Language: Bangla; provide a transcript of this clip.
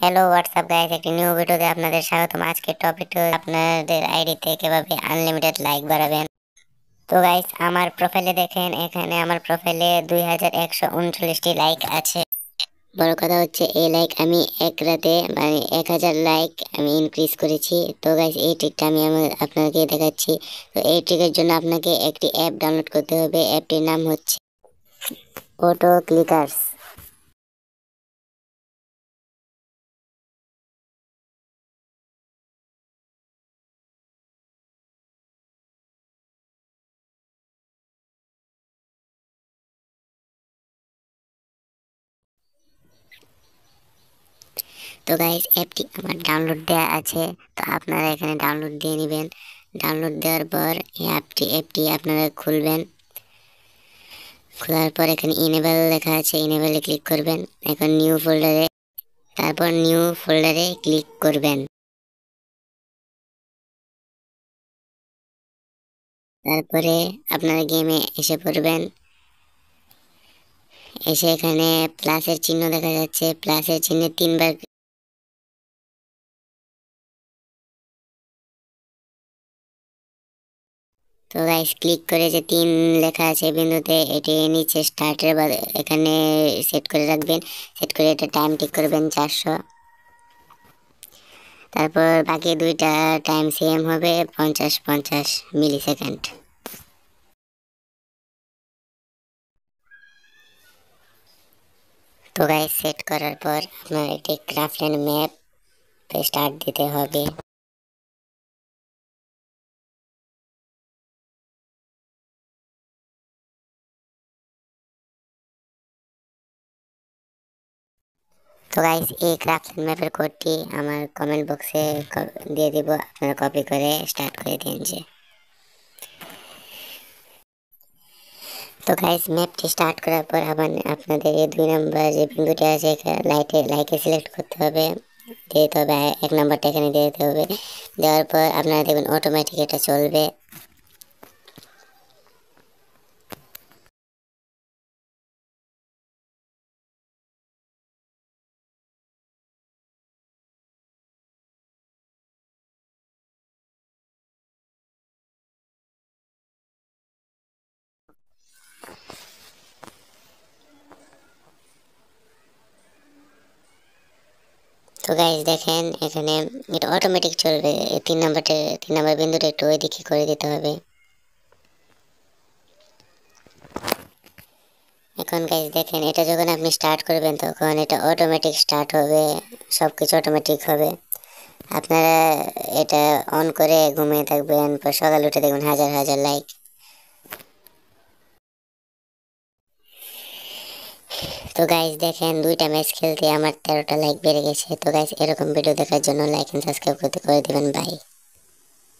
হ্যালো হোয়াটসঅ্যাপ গাইস, একটি নিউ ভিডিওতে আপনাদের স্বাগতম। আজকের টপিক আপনাদের আইডিতে কিভাবে আনলিমিটেড লাইক বাড়াবেন। তো গাইস, আমার প্রোফাইলে দেখেন, এখানে আমার প্রোফাইলে 2139টি লাইক আছে। বড় কথা হচ্ছে এই লাইক আমি এক রাতে মানে 1000 লাইক আমি ইনক্রিজ করেছি। তো গাইস, এই ট্রিকটা আমি আপনাকে দেখাচ্ছি। তো এই ট্রিকের জন্য আপনাকে একটি অ্যাপ ডাউনলোড করতে হবে। অ্যাপটির নাম হচ্ছে অটো ক্লিকার্স। তো গাইস, অ্যাপটি আমার ডাউনলোড দেওয়া আছে। তো আপনারা এখানে ডাউনলোড দিয়ে নেবেন। ডাউনলোড দেওয়ার পর এই অ্যাপটি আপনারা খুলবেন। খোলার পর এখানে ইনেবল লেখা আছে, ইনেবলে ক্লিক করবেন। এখন নিউ ফোল্ডারে, তারপর নিউ ফোল্ডারে ক্লিক করবেন। তারপরে আপনারা গেমে এসে পড়বেন। এসে এখানে প্লাসের চিহ্ন দেখা যাচ্ছে, প্লাসের চিহ্নে 3 বার। তো গাইস, ক্লিক করে যে 3 লেখা আছে বিন্দুতে, এটি নিচে স্টার্টের এখানে সেট করে রাখবেন। সেট করে এটা টাইম ঠিক করবেন 400। তারপর বাকি দুইটা টাইম সেম হবে, 50-50 মিলি সেকেন্ড। তো গাইস, সেট করার পর আপনার একটি ক্রাফটল্যান্ড ম্যাপ স্টার্ট দিতে হবে। তো গাইস, এই ক্রাফটল্যান্ড ম্যাপের কোডটি আমার কমেন্ট বক্সে দিয়ে দিব, আপনারা কপি করে স্টার্ট করে দিন যে। তো গাইস, ম্যাপটি স্টার্ট করার পর আবার আপনাদের এই 2 নম্বর যে বিন্দুটি আছে লাইকে সিলেক্ট করতে হবে, দিতে হবে 1 নম্বরটা এখানে দিয়ে দিতে হবে। দেওয়ার পর আপনারা দেখবেন অটোমেটিক এটা চলবে। তো গাইস দেখেন, এখানে এটা অটোমেটিক চলবে। 3 নম্বর বিন্দুটা একটু ওইদিকে করে দিতে হবে। এখন গাইস দেখেন, এটা যখন আপনি স্টার্ট করবেন তখন এটা অটোমেটিক স্টার্ট হবে, সবকিছু অটোমেটিক হবে। আপনারা এটা অন করে ঘুমিয়ে থাকবেন, পর সকালে উঠে দেখবেন হাজার হাজার লাইক। তো গাইস দেখেন, 2টা ম্যাচ খেলতে আমার 13টা লাইক বেড়ে গেছে। তো গাইস, এরকম ভিডিও দেখার জন্য লাইক এন্ড সাবস্ক্রাইব করে দিবেন। বাই।